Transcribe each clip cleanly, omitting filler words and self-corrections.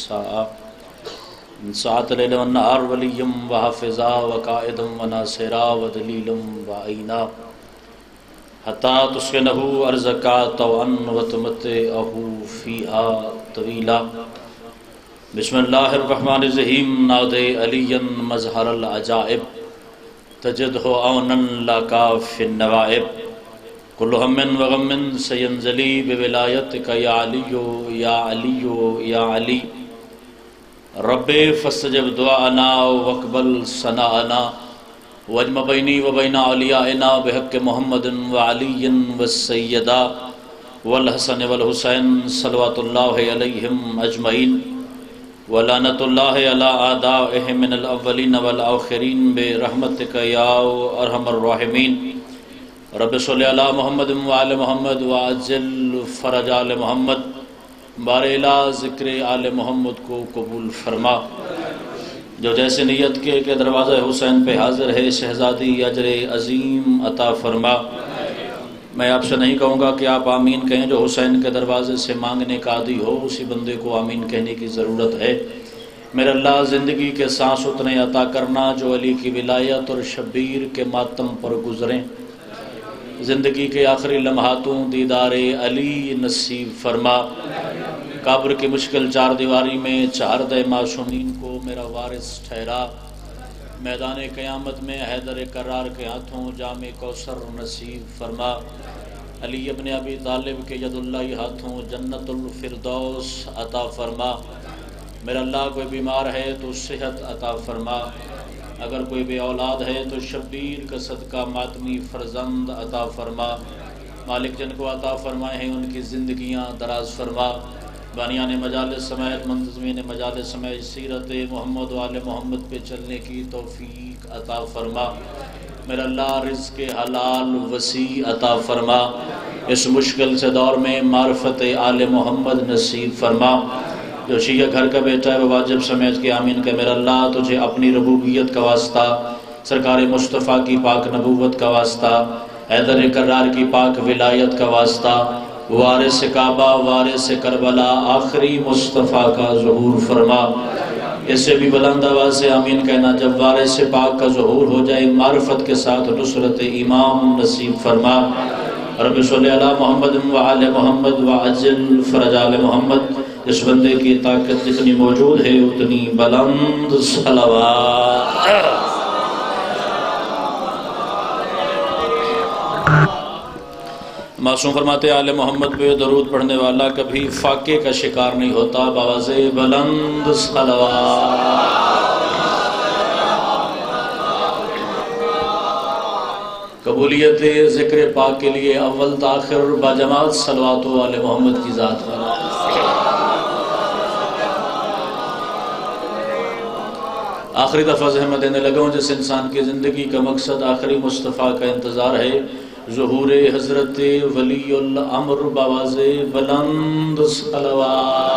الساعة من ساعة الليل والنهار وليا وحافظا وقائدا وناصرا ودليلا وعينا حتى تسكنه أرزقا طوعا وتمتعه فيها طويلا بسم الله الرحمن الرحيم نادي عليا مظهر العجائب تجده عونا لك في النوائب كل هم وغم سينزلي بولايتك يا علي يا علي يا علي رب فاستجب دعانا واقبل ثناءنا واجمع بيني وبين اولیائنا بحق محمد وعلي والسيدة والحسن والحسين صلوات الله عليهم اجمعين ولعنة الله على اعدائهم من الاولين والاخرين برحمتك يا ارحم الراحمين رب صل علی محمد وعلی محمد وعجل فرج آل محمد بارئلہ ذکر آل محمد کو قبول فرما جو جیسے نیت کے کہ دروازہ حسین پہ حاضر ہے شہزادی اجر عظیم عطا فرما میں آپ سے نہیں کہوں گا کہ آپ آمین کہیں جو حسین کے دروازے سے مانگنے کا عادی ہو اسی بندے کو آمین کہنے کی ضرورت ہے میرے اللہ زندگی کے سانس اتنے عطا کرنا جو علی کی ولایت اور شبیر کے ماتم پر گزریں زندگی کے آخری لمحاتوں دیدار علی نصیب فرما قبر کی مشکل چار دیواری میں چہردہ معصومین کو میرا وارث ٹھہرا میدان قیامت میں حیدر کرار کے ہاتھوں جام کوثر نصیب فرما علی ابن ابی طالب کے ید اللہ ہاتھوں جنت الفردوس عطا فرما میرا اللہ کوئی بیمار ہے تو صحت عطا فرما اگر کوئی بے اولاد ہے تو شبیر کا صدقہ ماتمی فرزند عطا فرما مالک جن کو عطا فرمائے ہیں ان کی زندگیاں دراز فرما بانیان مجالس سمیت منتظمین مجالس سمیت سیرت محمد و آل محمد پہ چلنے کی توفیق عطا فرما میرا اللہ رزق حلال وسیع عطا فرما اس مشکل سے دور میں معرفت آل محمد نصیب فرما جو شیعہ گھر کا بیٹا ہے وہ واجب سمیت کے آمین کہ میرا اللہ تجھے اپنی ربوبیت کا واسطہ سرکار مصطفیٰ کی پاک نبوت کا واسطہ حیدر کرار کی پاک ولایت کا واسطہ وارث کعبہ وارث کربلا آخری مصطفیٰ کا ظہور فرما اس سے بھی بلند آواز سے آمین کہنا جب وارث پاک کا ظہور ہو جائے معرفت کے ساتھ نصرت امام نصیب فرما رب صلی علی محمد وعلی محمد وعجل فرج آل محمد اس بندے کی طاقت جتنی موجود ہے اتنی بلند صلوات معصوم فرماتے آل محمد پہ درود پڑھنے والا کبھی فاقے کا شکار نہیں ہوتا بآواز بلند صلوات قبولیت ذکر پاک کے لیے اول تاخر باجماعت صلوات و آل محمد کی ذات والا آخری دفعہ زحمت دینے لگا ہوں جس انسان کی زندگی کا مقصد آخری مصطفیٰ کا انتظار ہے ظہور حضرت ولی الامر بآواز بلند صلوات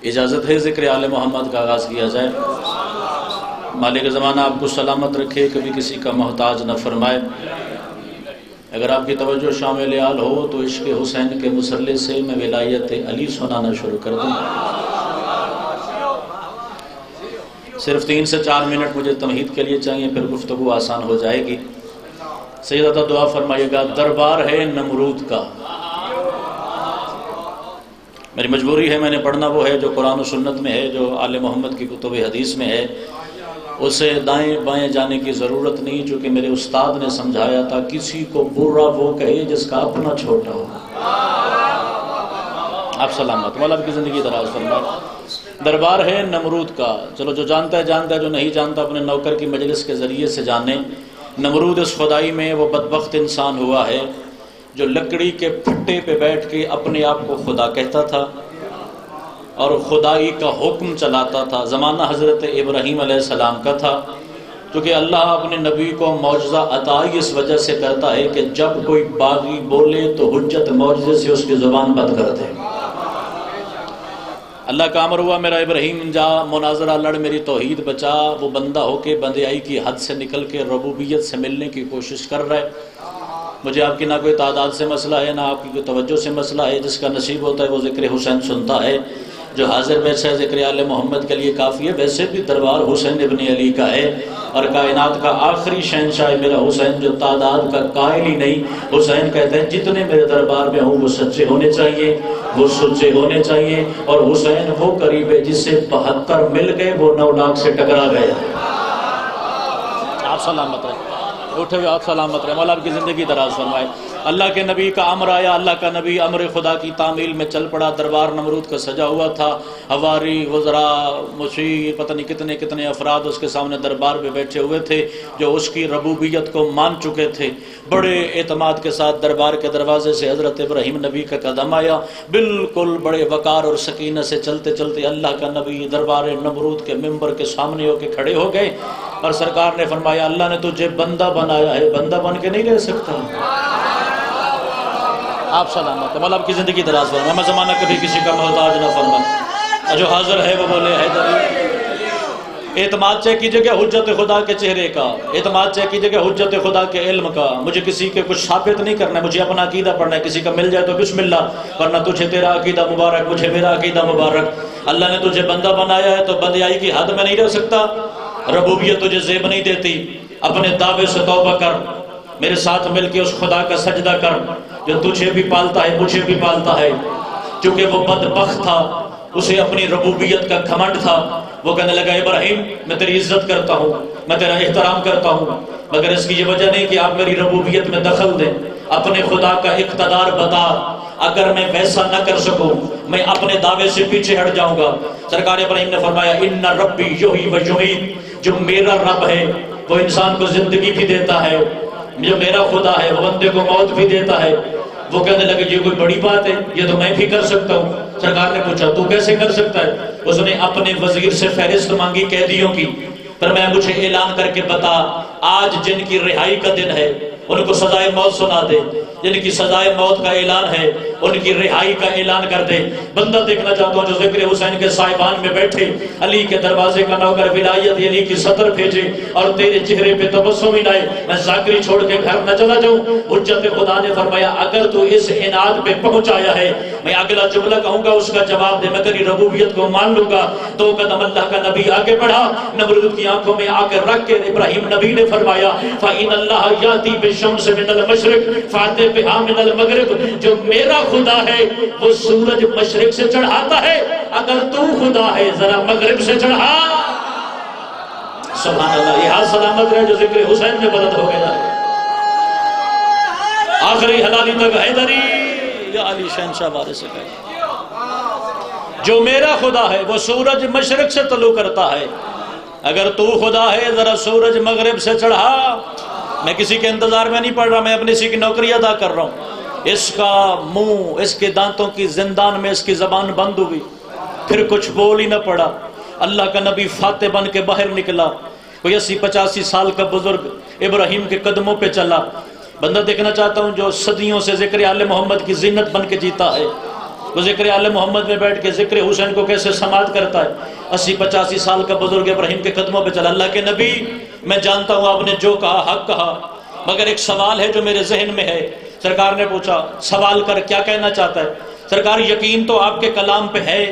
اجازت ہے ذکر آل محمد کا آغاز کیا جائے مالک زمانہ آپ کو سلامت رکھے کبھی کسی کا محتاج نہ فرمائے اگر آپ کی توجہ شامل آل ہو تو عشق حسین کے مسلح سے میں ولایت علی سنانا شروع کر دوں صرف 3 سے 4 منٹ مجھے تمہید کے لیے چاہیے پھر گفتگو آسان ہو جائے گی سیدہ دعا فرمائیے گا دربار ہے نمرود کا میری مجبوری ہے میں نے پڑھنا وہ ہے جو قرآن و سنت میں ہے جو آل محمد کی کتب حدیث میں ہے اسے دائیں بائیں جانے کی ضرورت نہیں چونکہ میرے استاد نے سمجھایا تھا کسی کو برا وہ کہے جس کا اپنا چھوٹا ہو آپ سلامت مولا آپ کی زندگی دراز فرمائے دربار ہے نمرود کا چلو جو جانتا ہے جانتا ہے جو نہیں جانتا اپنے نوکر کی مجلس کے ذریعے سے جانے نمرود اس خدائی میں وہ بدبخت انسان ہوا ہے جو لکڑی کے پھٹے پہ بیٹھ کے اپنے آپ کو خدا کہتا تھا اور خدائی کا حکم چلاتا تھا زمانہ حضرت ابراہیم علیہ السلام کا تھا کیونکہ اللہ اپنے نبی کو معجزہ عطا اس وجہ سے کرتا ہے کہ جب کوئی باغی بولے تو حجت معجزے سے اس کی زبان بند کر دے اللہ کا امر ہوا میرا ابراہیم جا مناظرہ لڑ میری توحید بچا وہ بندہ ہو کے بندیائی کی حد سے نکل کے ربوبیت سے ملنے کی کوشش کر رہا ہے مجھے آپ کی نہ کوئی تعداد سے مسئلہ ہے، نہ آپ کی کوئی توجہ سے مسئلہ ہے۔ جس کا نصیب ہوتا ہے وہ ذکر حسین سنتا ہے، جو حاضر بیٹھا ہے ذکر آل محمد کے لیے کافی ہے۔ ویسے بھی دربار حسین ابن علی کا ہے، اور کائنات کا آخری شہنشاہ میرا حسین، جو تعداد کا قائل ہی نہیں۔ حسین کہتے ہیں جتنے میرے دربار میں ہوں وہ سچے ہونے چاہیے، وہ سچے ہونے چاہیے، اور حسین وہ قریب ہے جس سے 72 مل گئے وہ 9 لاکھ سے ٹکرا گئے۔ آپ سلامت رہے، اٹھے ہوئے آپ سلامت رہے، مولا آپ کی زندگی دراز فرمائے۔ اللہ کے نبی کا امر آیا، اللہ کا نبی امر خدا کی تعمیل میں چل پڑا۔ دربار نمرود کا سجا ہوا تھا، حواری، وزراء، مشیر، پتہ نہیں کتنے کتنے افراد اس کے سامنے دربار میں بیٹھے ہوئے تھے، جو اس کی ربوبیت کو مان چکے تھے۔ بڑے اعتماد کے ساتھ دربار کے دروازے سے حضرت ابراہیم نبی کا قدم آیا، بالکل بڑے وقار اور سکینہ سے چلتے چلتے اللہ کا نبی دربار نمرود کے ممبر کے سامنے ہو کے کھڑے ہو گئے، اور سرکار نے فرمایا اللہ نے تجھے بندہ بنایا ہے، بندہ بن کے نہیں رہ سکتا۔ آپ سلامت ہے، مولا آپ کی زندگی دراز فرمائے، میں زمانہ کبھی کسی کا محتاج نہ فرمائے۔ جو حاضر ہے وہ بولے حیدری۔ اعتماد چیک کیجئے کہ حجت خدا کے چہرے کا، اعتماد چیک کیجئے کہ حجت خدا کے علم کا۔ مجھے کسی کے کچھ ثابت نہیں کرنا ہے، مجھے اپنا عقیدہ پڑھنا ہے۔ کسی کا مل جائے تو بسم اللہ، ورنہ تجھے تیرا عقیدہ مبارک، مجھے میرا عقیدہ مبارک۔ اللہ نے تجھے بندہ بنایا ہے تو بندیائی کی حد میں نہیں رہ سکتا، ربوبیت تجھے زیب نہیں دیتی۔ اپنے دعوے سے توبہ کر، میرے ساتھ مل کے اس خدا کا سجدہ کر جو تجھے بھی پالتا ہے مجھے بھی پالتا ہے۔ چونکہ وہ بدبخت تھا، اسے اپنی ربوبیت کا گھمنڈ تھا، وہ کہنے لگا ابراہیم میں تیری عزت کرتا ہوں، میں تیرا احترام کرتا ہوں، مگر اس کی یہ وجہ نہیں کہ آپ میری ربوبیت میں دخل دیں۔ اپنے خدا کا اقتدار بتا، اگر میں ویسا نہ کر سکوں میں اپنے دعوے سے پیچھے ہٹ جاؤں گا۔ سرکار ابراہیم نے فرمایا ان ربی یحیی و یمیت، جو میرا رب ہے وہ انسان کو زندگی بھی دیتا ہے، جو میرا خدا ہے وہ بندے کو موت بھی دیتا ہے۔ وہ کہنے لگے یہ کوئی بڑی بات ہے، یہ تو میں بھی کر سکتا ہوں۔ سرکار نے پوچھا تو کیسے کر سکتا ہے؟ اس نے اپنے وزیر سے فہرست مانگی قیدیوں کی، پر میں مجھے اعلان کر کے بتا آج جن کی رہائی کا دن ہے ان کو سزائے موت سنا دے، جن کی سزائے موت کا اعلان ہے ان کی رہائی کا اعلان کر دے۔ بندہ دیکھنا چاہتا ہوں جو ذکر حسین کے صاحبان میں بیٹھے، علی کے دروازے کا نوکر ولایت علی کی سطر بھیجے اور تیرے چہرے پہ تبسم ہی لائے، میں ذاکری چھوڑ کے گھر نہ چلا جاؤں۔ حجت خدا نے فرمایا اگر تو اس عناد پہ پہنچ آیا ہے، میں اگلا جملہ کہوں گا اس کا جواب دے، میں تیری ربوبیت کو مان لوں گا۔ 2 قدم اللہ کا نبی آگے بڑھا، نمرود کی آنکھوں میں آ کے رکھ کے ابراہیم نبی نے فرمایا فَإِنَ اللَّهَ يَأْتِي بِالشَّمْسِ مِنَ الْمَشْرِقِ فَأْتِ بِهَا مِنَ الْمَغْرِبِ، جو میرا خدا ہے وہ سورج مشرق سے چڑھاتا ہے، اگر تو خدا ہے ذرا مغرب سے چڑھا۔ سبحان اللہ، یہ حال سلامت رہے جو ذکر حسین میں بلند ہو گیا ہے۔ آخری حلالی تک حیدری یا علی شہنشاہ وارث ہے، جو میرا خدا ہے وہ سورج مشرق سے طلوع کرتا ہے، اگر تو خدا ہے ذرا سورج مغرب سے چڑھا۔ میں کسی کے انتظار میں نہیں پڑھ رہا، میں اپنی سی کی نوکری ادا کر رہا ہوں۔ اس کا منہ، اس کے دانتوں کی زندان میں اس کی زبان بند ہوئی، پھر کچھ بول ہی نہ پڑا۔ اللہ کا نبی فاتح بن کے باہر نکلا، کوئی 80-85 سال کا بزرگ ابراہیم کے قدموں پہ چلا۔ بندہ دیکھنا چاہتا ہوں جو صدیوں سے ذکر آل محمد کی زینت بن کے جیتا ہے، وہ ذکر آل محمد میں بیٹھ کے ذکر حسین کو کیسے سماعت کرتا ہے۔ 80-85 سال کا بزرگ ابراہیم کے قدموں پہ چلا۔ اللہ کے نبی میں جانتا ہوں آپ نے جو کہا حق کہا، مگر ایک سوال ہے جو میرے ذہن میں ہے۔ سرکار نے پوچھا سوال کر، کیا کہنا چاہتا ہے؟ سرکار یقین تو آپ کے کلام پہ ہے،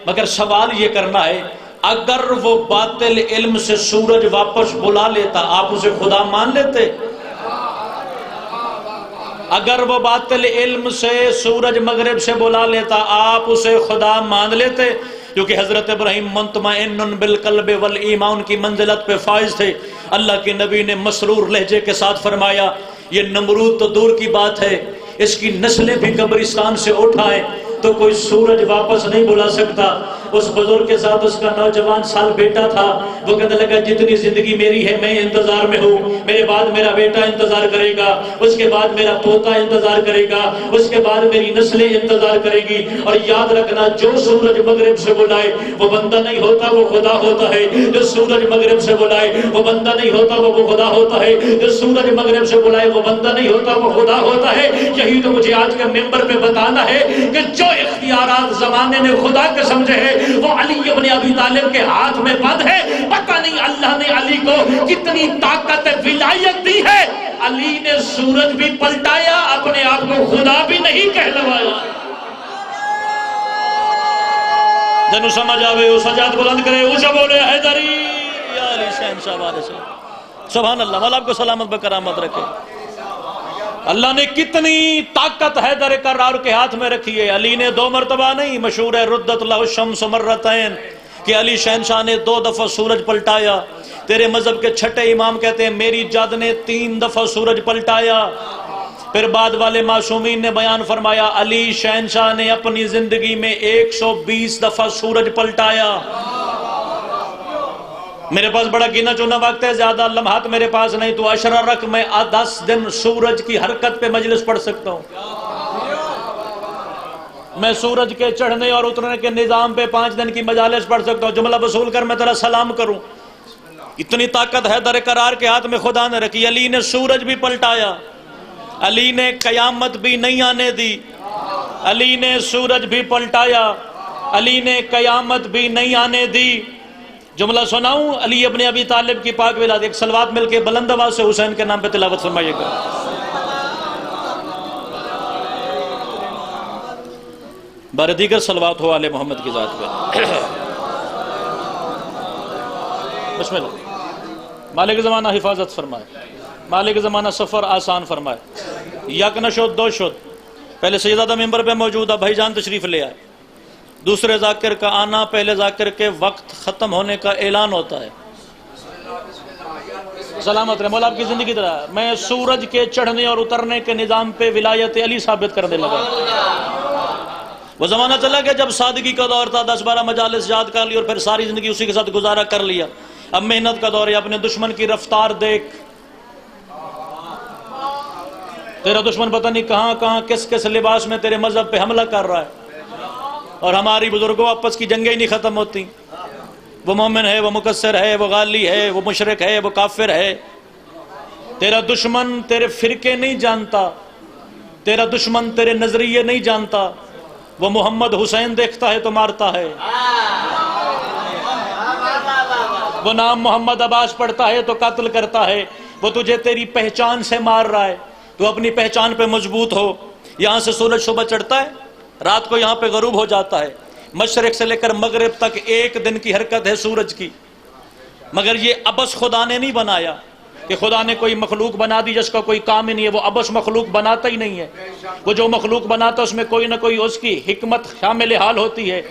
مگر سوال یہ کرنا ہے اگر وہ باطل علم سے سورج واپس بلا لیتا آپ اسے خدا مان لیتے؟ اگر وہ باطل علم سے سورج مغرب سے بلا لیتا آپ اسے خدا مان لیتے؟ کیونکہ حضرت ابراہیم مطمئن بالقلب والایمان کی منزلت پہ فائز تھے۔ اللہ کے نبی نے مسرور لہجے کے ساتھ فرمایا یہ نمرود تو دور کی بات ہے، اس کی نسلیں بھی قبرستان سے اٹھائیں تو کوئی سورج واپس نہیں بلا سکتا۔ اس بزرگ کے ساتھ اس کا نوجوان سال بیٹا تھا، وہ کہنے لگا جتنی زندگی میری ہے میں انتظار میں ہوں، میرے بعد میرا بیٹا انتظار کرے گا، اس کے بعد میرا پوتا انتظار کرے گا، اس کے بعد میری نسلیں انتظار کرے گی۔ اور یاد رکھنا جو سورج مغرب سے بلائے وہ بندہ نہیں ہوتا وہ خدا ہوتا ہے، جو سورج مغرب سے بلائے وہ بندہ نہیں ہوتا وہ خدا ہوتا ہے، جو سورج مغرب سے بلائے وہ بندہ نہیں ہوتا وہ خدا ہوتا ہے۔ یہی تو مجھے آج کے ممبر پہ بتانا ہے کہ جو اختیارات زمانے نے خدا کے سمجھے ہیں وہ علی ابن ابی طالب کے ہاتھ میں بند ہے۔ پتہ نہیں اللہ نے علی کو کتنی طاقت ولایت دی ہے، علی نے سورج بھی پلٹایا، اپنے آپ کو خدا بھی نہیں کہلوایا۔ جنو سمجھ آوے وہ سجاد بلند کرے، اونچا بولے حیدری یا علی شہنشاہ وارث۔ سبحان اللہ، مولا آپ کو سلامت بکرامت رکھے۔ اللہ نے کتنی طاقت حیدر کرار کے ہاتھ میں رکھی ہے۔ علی نے 2 مرتبہ نہیں، مشہور ہے ردت اللہ الشمس مرتین، کہ علی شہنشاہ نے 2 دفعہ سورج پلٹایا۔ تیرے مذہب کے چھٹے امام کہتے ہیں میری جد نے 3 دفعہ سورج پلٹایا۔ پھر بعد والے معصومین نے بیان فرمایا علی شہنشاہ نے اپنی زندگی میں 120 دفعہ سورج پلٹایا۔ میرے پاس بڑا گنا چونا وقت ہے، زیادہ لمحات میرے پاس نہیں، تو عشرہ رکھ، میں 10 دن سورج کی حرکت پہ مجلس پڑھ سکتا ہوں۔ میں سورج کے چڑھنے اور اترنے کے نظام پہ 5 دن کی مجالس پڑھ سکتا ہوں۔ جملہ وصول کر میں تیرا سلام کروں۔ اتنی طاقت ہے در قرار کے ہاتھ میں خدا نے رکھی۔ علی نے سورج بھی پلٹایا، علی نے قیامت بھی نہیں آنے دی، علی نے سورج بھی پلٹایا، علی نے قیامت بھی نہیں آنے دی۔ جملہ سناؤں علی ابن ابی طالب کی پاک ولادت، ایک صلوات مل کے بلند آواز سے حسین کے نام پہ تلاوت فرمائیے گا۔ بار دیگر صلوات ہو آل محمد کی ذات پہ۔ بسم اللہ۔ مالک زمانہ حفاظت فرمائے، مالک زمانہ سفر آسان فرمائے۔ یک نشد 2 شد، پہلے سیدہ ممبر پہ موجودہ بھائی جان تشریف لے آئے۔ دوسرے ذاکر کا آنا پہلے ذاکر کے وقت ختم ہونے کا اعلان ہوتا ہے۔ سلامت رہے، مولا آپ کی زندگی طرح۔ میں سورج کے چڑھنے اور اترنے کے نظام پہ ولایت علی ثابت کرنے لگا۔ وہ زمانہ چلا گیا جب سادگی کا دور تھا، 10-12 مجالس یاد کر لی اور پھر ساری زندگی اسی کے ساتھ گزارا کر لیا۔ اب محنت کا دور ہے، اپنے دشمن کی رفتار دیکھ۔ تیرا دشمن پتہ نہیں کہاں کہاں کس کس لباس میں تیرے مذہب پہ حملہ کر رہا ہے، اور ہماری بزرگوں آپس کی جنگیں ہی نہیں ختم ہوتی۔ وہ مومن ہے، وہ مکسر ہے، وہ غالی ہے، وہ مشرک ہے، وہ کافر ہے۔ تیرا دشمن تیرے فرقے نہیں جانتا، تیرا دشمن تیرے نظریے نہیں جانتا۔ وہ محمد حسین دیکھتا ہے تو مارتا ہے، وہ نام محمد عباس پڑھتا ہے تو قتل کرتا ہے۔ وہ تجھے تیری پہچان سے مار رہا ہے، تو اپنی پہچان پہ مضبوط ہو۔ یہاں سے سورج صبح چڑھتا ہے، رات کو یہاں پہ غروب ہو جاتا ہے۔ مشرق سے لے کر مغرب تک 1 دن کی حرکت ہے سورج کی۔ مگر یہ عبث خدا نے نہیں بنایا کہ خدا نے کوئی مخلوق بنا دی جس کا کوئی کام ہی نہیں ہے۔ وہ عبث مخلوق بناتا ہی نہیں ہے۔ وہ جو مخلوق بناتا ہے اس میں کوئی نہ کوئی اس کی حکمت شامل حال ہوتی ہے۔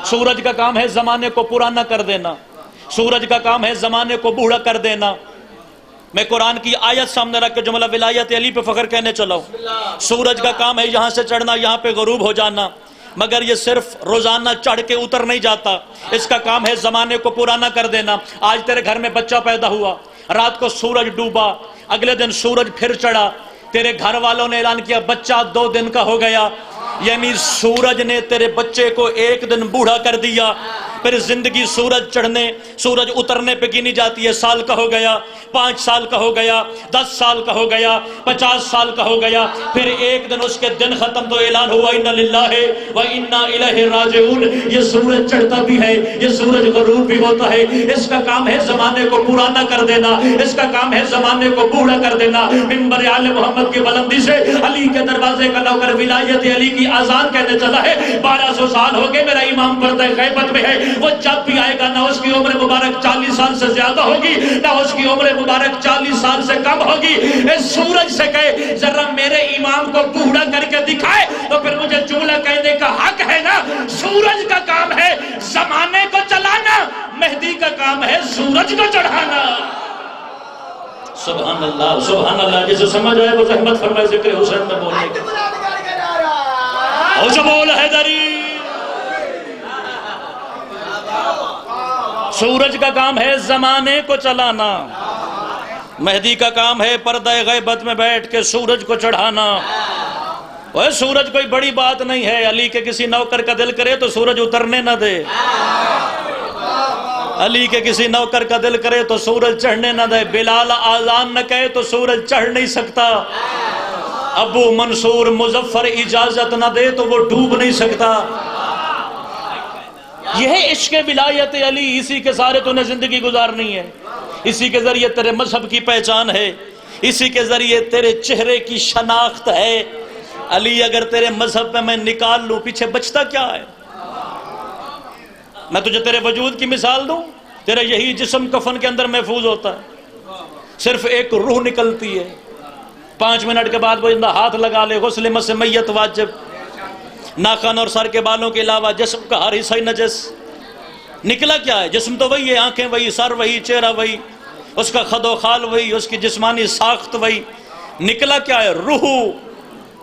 سورج کا کام ہے زمانے کو پرانا کر دینا، سورج کا کام ہے زمانے کو بوڑھا کر دینا۔ میں قرآن کی آیت سامنے رکھ کے جملہ ولایت علی پہ فخر کہنے چلا ہوں۔ سورج کا کام ہے یہاں سے چڑھنا، یہاں پہ غروب ہو جانا، مگر یہ صرف روزانہ چڑھ کے اتر نہیں جاتا، اس کا کام ہے زمانے کو پرانا کر دینا۔ آج تیرے گھر میں بچہ پیدا ہوا، رات کو سورج ڈوبا، اگلے دن سورج پھر چڑھا، تیرے گھر والوں نے اعلان کیا بچہ 2 دن کا ہو گیا، یعنی سورج نے تیرے بچے کو 1 دن بوڑھا کر دیا۔ پھر زندگی سورج چڑھنے سورج اترنے پہ گنی جاتی ہے۔ سال کا ہو گیا، 5 سال کا ہو گیا، 10 سال کا ہو گیا، 50 سال کا ہو گیا، پھر 1 دن اس کے دن ختم تو اعلان ہوا اِنَّ لِلَّهِ وَإِنَّا إِلَيْهِ رَاجِعُونَ۔ یہ سورج چڑھتا بھی ہے، یہ سورج غروب بھی ہوتا ہے۔ اس کا کام ہے زمانے کو پرانا کر دینا، اس کا کام ہے زمانے کو بوڑھا کر دینا۔ منبر آل محمد کی بلندی سے علی کے دروازے کا نوکر ولایت علی کی اذان کہنے چلا ہے۔ 1200 سال ہو گئے میرا امام پردہ غیبت میں ہے، وہ جب بھی آئے گا نہ اس کی عمر مبارک 40 سال سے زیادہ ہوگی، نہ اس کی عمر مبارک 40 سال سے کم ہوگی۔ اس سورج سے کہے ذرا میرے امام کو بوڑھا کر کے دکھائے، تو پھر مجھے جملہ کہنے کا حق ہے نا۔ سورج کا کام ہے زمانے کو چلانا، مہدی کا کام ہے سورج کو چڑھانا۔ سبحان اللہ، سبحان اللہ۔ جسے سمجھ آئے وہ زحمت فرمائے ذکر حسین میں بولنے کی۔ او جو بول حیدری۔ سورج کا کام ہے زمانے کو چلانا، مہدی کا کام ہے پردہ غیبت میں بیٹھ کے سورج کو چڑھانا۔ وہ سورج کوئی بڑی بات نہیں ہے، علی کے کسی نوکر کا دل کرے تو سورج اترنے نہ دے، علی کے کسی نوکر کا دل کرے تو سورج چڑھنے نہ دے، بلال آذان نہ کہے تو سورج چڑھ نہیں سکتا، ابو منصور مظفر اجازت نہ دے تو وہ ڈوب نہیں سکتا۔ یہ ہے عشق ولایت علی، اسی کے سارے تو نے زندگی گزارنی ہے، اسی کے ذریعے تیرے مذہب کی پہچان ہے، اسی کے ذریعے تیرے چہرے کی شناخت ہے۔ علی اگر تیرے مذہب پہ میں نکال لوں پیچھے بچتا کیا ہے؟ میں تجھے تیرے وجود کی مثال دوں، تیرا یہی جسم کفن کے اندر محفوظ ہوتا ہے، صرف ایک روح نکلتی ہے، 5 منٹ کے بعد وہ اندر ہاتھ لگا لے غسل مس میت واجب، ناخن اور سر کے بالوں کے علاوہ جسم کا ہر حصہ نجس۔ نکلا کیا ہے؟ جسم تو وہی ہے، آنکھیں وہی، سر وہی، چہرہ وہی، اس کا خد و خال وہی، اس کی جسمانی ساخت وہی۔ نکلا کیا ہے؟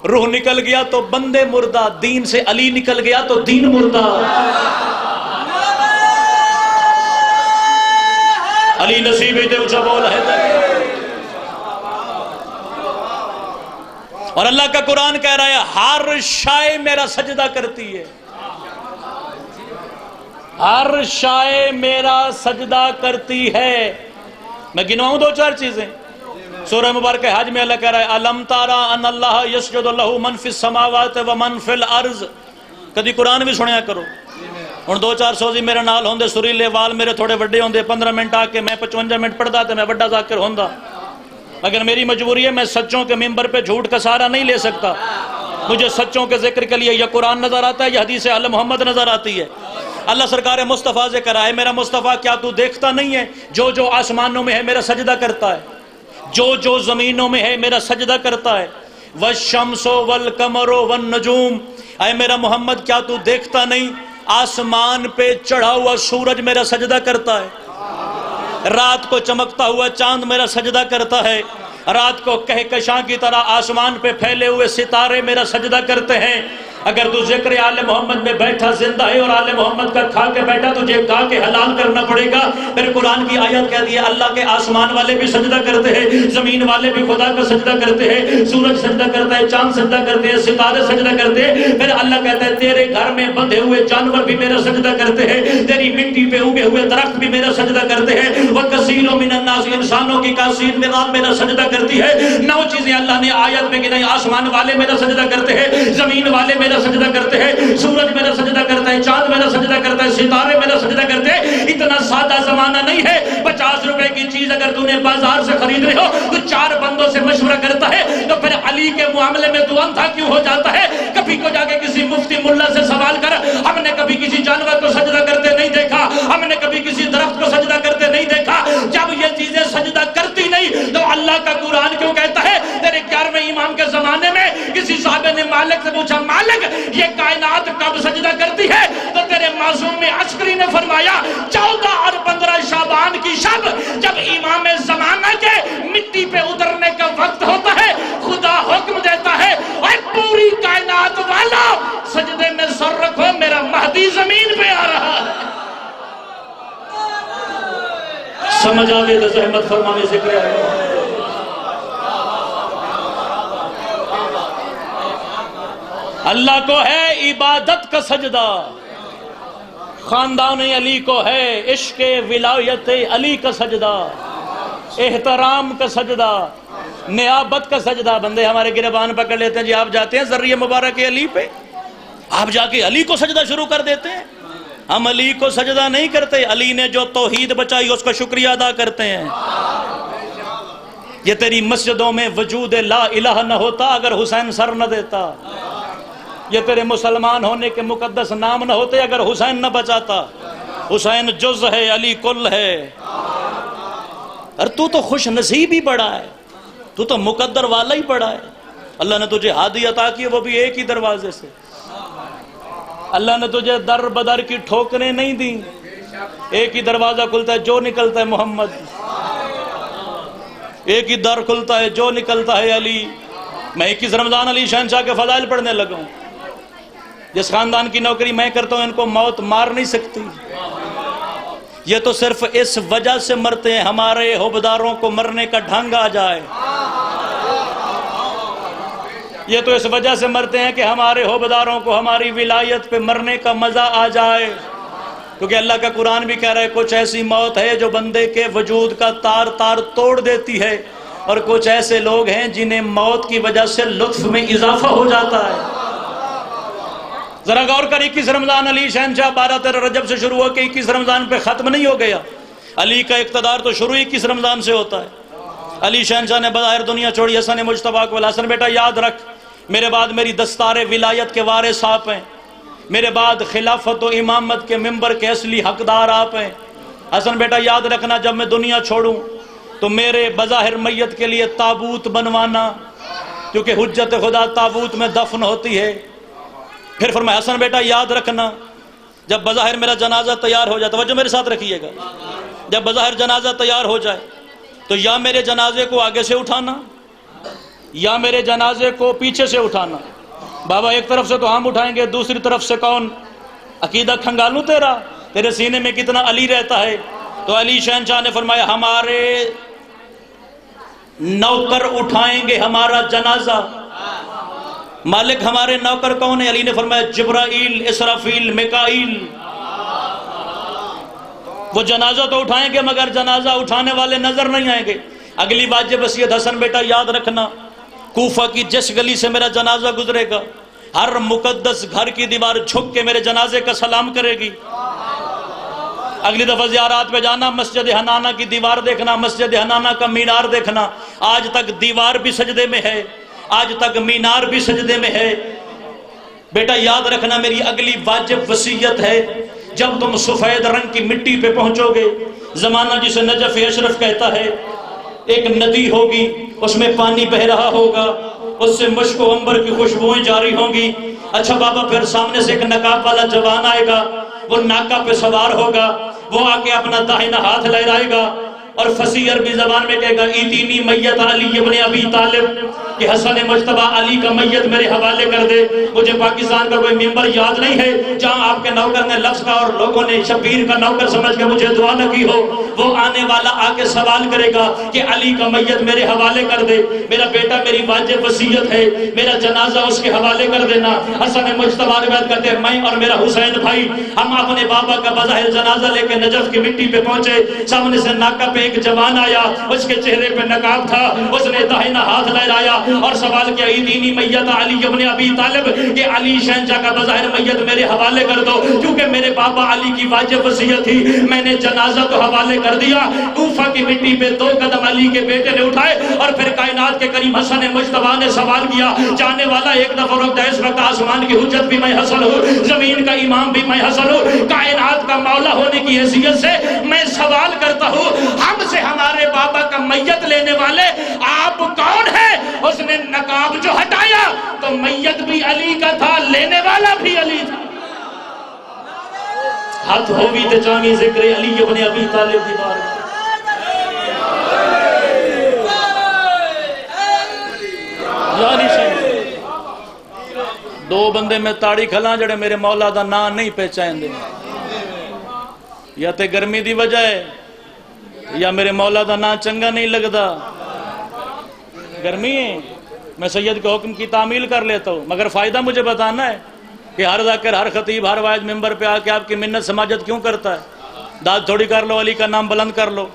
روح نکل گیا تو بندے مردہ، دین سے علی نکل گیا تو دین مردہ۔ علی نصیبی دے اچھا بول ہے۔ اور اللہ کا قرآن کہہ رہا ہے ہر شے میرا سجدہ کرتی ہے، ہر شے میرا سجدہ کرتی ہے۔ میں گنواؤں 2-4 چیزیں۔ سورہ مبارکہ حج میں اللہ کہہ رہا ہے الم تارا ان اللہ یسجد لہ من فی السماوات و من فی الارض۔ کدی قرآن بھی سنیا کرو۔ ہن 2-4 سوزی میرے نال ہوندے، سریلے وال میرے تھوڑے وڈے ہوندے، 15 منٹ آ کے میں 55 منٹ پڑھدا تے میں وڈا ذاکر ہوندا۔ اگر میری مجبوری ہے میں سچوں کے ممبر پہ جھوٹ کا سہارا نہیں لے سکتا، مجھے سچوں کے ذکر کے لیے یا قرآن نظر آتا ہے یا حدیث اہل محمد نظر آتی ہے۔ اللہ سرکار مصطفیٰ سے کرا ہے میرا مصطفیٰ کیا تو دیکھتا نہیں ہے جو جو آسمانوں میں ہے میرا سجدہ کرتا ہے، جو جو زمینوں میں ہے میرا سجدہ کرتا ہے۔ والشمس والقمر والنجوم، اے میرا محمد کیا تو دیکھتا نہیں آسمان پہ چڑھا ہوا سورج میرا سجدہ کرتا ہے، رات کو چمکتا ہوا چاند میرا سجدہ کرتا ہے، رات کو کہکشاں کی طرح آسمان پہ پھیلے ہوئے ستارے میرا سجدہ کرتے ہیں۔ اگر تو ذکر آل محمد میں بیٹھا زندہ ہے اور آل محمد کا کھا کے بیٹھا تجھے کھا کے حلال کرنا پڑے گا۔ پھر قرآن کی آیت کہہ دی ہے اللہ کے آسمان والے بھی سجدہ کرتے ہیں، زمین والے بھی خدا کا سجدہ کرتے ہیں، سورج سجدہ کرتا ہے، چاند سجدہ کرتے ہیں، ستارے سجدہ کرتے ہیں۔ پھر اللہ کہتا ہے تیرے گھر میں بندھے ہوئے جانور بھی میرا سجدہ کرتے ہیں، تیری مٹی پہ اگے ہوئے درخت بھی میرا سجدہ کرتے ہیں۔ وَكَثِيرٌ مِّنَ النَّاسِ، انسانوں کی کثیر تعداد میرا سجدہ کرتی ہے۔ 9 چیزیں اللہ نے آیت میں گنائی، آسمان والے میرا سجدہ کرتے ہیں، زمین والے میرا سجدہ کرتے ہیں، سورج میرا سجدہ کرتا ہے، چاند میرا سجدہ کرتا ہے، ستارے میرا سجدہ کرتے ہیں۔ اتنا سادہ زمانہ نہیں ہے، 50 روپے کی چیز اگر تو نے بازار سے خرید رہے ہو تو 4 بندوں سے مشورہ کرتا ہے، تو پھر علی کے معاملے میں تو اندھا کیوں ہو جاتا ہے؟ کبھی کو جا کے کسی مفتی ملا سے سوال کر، ہم نے کبھی کسی جانور کو سجدہ کرتے نہیں دیکھا، ہم نے کبھی کسی درخت کو سجدہ کرتے نہیں دیکھا۔ جب یہ چیزیں سجدہ کرتی نہیں تو اللہ کا قرآن کیوں کہتا ہے؟ تیرے 11ویں امام کے زمانے میں کسی صحابہ نے مالک سے پوچھا مالک یہ کائنات کب سجدہ کرتی ہے؟ تو تیرے معصوم عسکری نے فرمایا 14 اور 15 شعبان کی شب جب امام زمانہ کے مٹی پہ اترنے کا وقت ہوتا ہے خدا حکم دیتا ہے اے پوری کائنات والا سجدے میں سر رکھو میرا مہدی زمین پہ آ رہا ہے۔ سمجھ آوے تو زحمت فرمانے ذکر ہے۔ اللہ کو ہے عبادت کا سجدہ، خاندان علی کو ہے عشق ولایت علی کا سجدہ، احترام کا سجدہ، نیابت کا سجدہ۔ بندے ہمارے گریبان پکڑ لیتے ہیں جی آپ جاتے ہیں ذریعہ مبارک علی پہ، آپ جا کے علی کو سجدہ شروع کر دیتے ہیں۔ ہم علی کو سجدہ نہیں کرتے، علی نے جو توحید بچائی اس کا شکریہ ادا کرتے ہیں۔ یہ تیری مسجدوں میں وجود لا الہ نہ ہوتا اگر حسین سر نہ دیتا، یہ تیرے مسلمان ہونے کے مقدس نام نہ ہوتے اگر حسین نہ بچاتا۔ حسین جز ہے علی کل ہے۔ اور تو خوش نصیب ہی بڑا ہے، تو مقدر والا ہی بڑا ہے۔ اللہ نے تجھے ہادی عطا کی وہ بھی ایک ہی دروازے سے۔ اللہ نے تجھے در بدر کی ٹھوکریں نہیں دیں، ایک ہی دروازہ کھلتا ہے جو نکلتا ہے محمد، ایک ہی در کھلتا ہے جو نکلتا ہے علی۔ میں 21 رمضان علی شہنشاہ کے فضائل پڑھنے لگا ہوں۔ جس خاندان کی نوکری میں کرتا ہوں ان کو موت مار نہیں سکتی، یہ تو صرف اس وجہ سے مرتے ہیں ہمارے حوبداروں کو مرنے کا ڈھنگ آ جائے، یہ تو اس وجہ سے مرتے ہیں کہ ہمارے حوبداروں کو ہماری ولایت پہ مرنے کا مزہ آ جائے۔ کیونکہ اللہ کا قرآن بھی کہہ رہا ہے کچھ ایسی موت ہے جو بندے کے وجود کا تار تار توڑ دیتی ہے، اور کچھ ایسے لوگ ہیں جنہیں موت کی وجہ سے لطف میں اضافہ ہو جاتا ہے۔ ذرا غور کر 21 رمضان علی شہنشاہ 12-13 رجب سے شروع ہو کے 21 رمضان پہ ختم نہیں ہو گیا۔ علی کا اقتدار تو شروع 21 رمضان سے ہوتا ہے۔ علی شہنشاہ نے بظاہر دنیا چھوڑی، حسن مجتبیٰ کو بولا حسن بیٹا یاد رکھ میرے بعد میری دستار ولایت کے وارث آپ ہیں، میرے بعد خلافت و امامت کے ممبر کے اصلی حقدار آپ ہیں۔ حسن بیٹا یاد رکھنا جب میں دنیا چھوڑوں تو میرے بظاہر میت کے لیے تابوت بنوانا، کیونکہ حجت خدا تابوت میں دفن ہوتی ہے۔ پھر فرمایا حسن بیٹا یاد رکھنا جب بظاہر میرا جنازہ تیار ہو جائے، توجہ میرے ساتھ رکھیے گا، جب بظاہر جنازہ تیار ہو جائے تو یا میرے جنازے کو آگے سے اٹھانا یا میرے جنازے کو پیچھے سے اٹھانا۔ بابا ایک طرف سے تو ہم اٹھائیں گے، دوسری طرف سے کون؟ عقیدہ کھنگالوں تیرے سینے میں کتنا علی رہتا ہے؟ تو علی شہنشاہ نے فرمایا ہمارے نوکر اٹھائیں گے ہمارا جنازہ۔ مالک ہمارے نوکر کون ہے؟ علی نے فرمایا جبرائیل، اسرافیل، میکائیل۔ وہ جنازہ تو اٹھائیں گے مگر جنازہ اٹھانے والے نظر نہیں آئیں گے۔ اگلی واجب وصیت حسن بیٹا یاد رکھنا، کوفہ کی جس گلی سے میرا جنازہ گزرے گا ہر مقدس گھر کی دیوار جھک کے میرے جنازے کا سلام کرے گی۔ اگلی دفعہ زیارات پہ جانا، مسجد حنانہ کی دیوار دیکھنا، مسجد حنانہ کا مینار دیکھنا، آج تک دیوار بھی سجدے میں ہے، آج تک مینار بھی سجدے میں ہے۔ بیٹا یاد رکھنا میری اگلی واجب وصیت ہے، جب تم سفید رنگ کی مٹی پہ پہنچو گے، زمانہ جسے نجف اشرف کہتا ہے، ایک ندی ہوگی، اس میں پانی بہہ رہا ہوگا، اس سے مشک و عنبر کی خوشبوئیں جاری ہوں گی۔ اچھا بابا پھر سامنے سے ایک نقاب والا جوان آئے گا، وہ ناکا پہ سوار ہوگا، وہ آ کے اپنا داہنا ہاتھ لہرائے گا اور فصیح عربی زبان میں کہے گا ایتینی میت علی ابن ابی طالب، کہ حسن مجتبیٰ علی کا میت میرے حوالے کر دے۔ مجھے پاکستان کا کوئی ممبر یاد نہیں ہے جہاں آپ کے نوکر نے لفظ کا اور لوگوں نے شبیر کا نوکر سمجھ کے مجھے دعا نہ کی ہو۔ وہ آنے والا آ کے سوال کرے گا کہ علی کا میت میرے حوالے کر دے۔ میرا بیٹا میری واجب وصیت ہے میرا جنازہ اس کے حوالے کر دینا۔ حسن مجتبیٰ روایت کرتے ہیں میں اور میرا حسین بھائی ہم اپنے بابا کا بظاہر جنازہ لے کے نجف کی مٹی پہ پہنچے، سامنے سے ناکا پہ ایک جوان آیا، اس کے چہرے پہ نقاب تھا، اس نے داہنا ہاتھ لہرایا اور سوال کیا ایدینی میت علی ابن ابی طالب، کہ علی شہنشاہ کا بظاہر میت میرے حوالے کر دو، کیونکہ میرے بابا علی کی واجب وصیت تھی۔ میں نے جنازہ تو حوالے کر دیا، کوفہ کی مٹی پہ 2 قدم علی کے بیٹے نے اٹھائے اور پھر کائنات کے کریم حسن مجتبیٰ نے سوال کیا جانے والا ایک دفعہ رکھ جائے، اس وقت آسمان کی حجت بھی میں حسن ہوں، زمین کا امام بھی میں حسن ہوں، کائنات کا مولا ہونے کی حیثیت سے میں سوال کرتا ہوں ہم سے ہمارے بابا کا میت لینے والے آپ کون ہیں؟ اس نے نقاب جو ہٹایا تو میت بھی علی کا تھا، لینے والا بھی علی تھا۔ ہاتھ ہوگی تے چاہیے ذکر علی ابن ابی طالب دی بار یعنی سے 2 بندے میں تاڑی کھلاں جڑے میرے مولا دا نام نہیں پہچان دے، یا تے گرمی دی وجہ ہے یا میرے مولا دا نام چنگا نہیں لگدا۔ گرمی ہے میں سید کے حکم کی تعمیل کر لیتا ہوں، مگر فائدہ مجھے بتانا ہے کہ ہر ذاکر ہر خطیب ہر واعظ ممبر پہ آ کے آپ کی منت سماجت کیوں کرتا ہے؟ داد تھوڑی کر لو، علی کا نام بلند کر لو،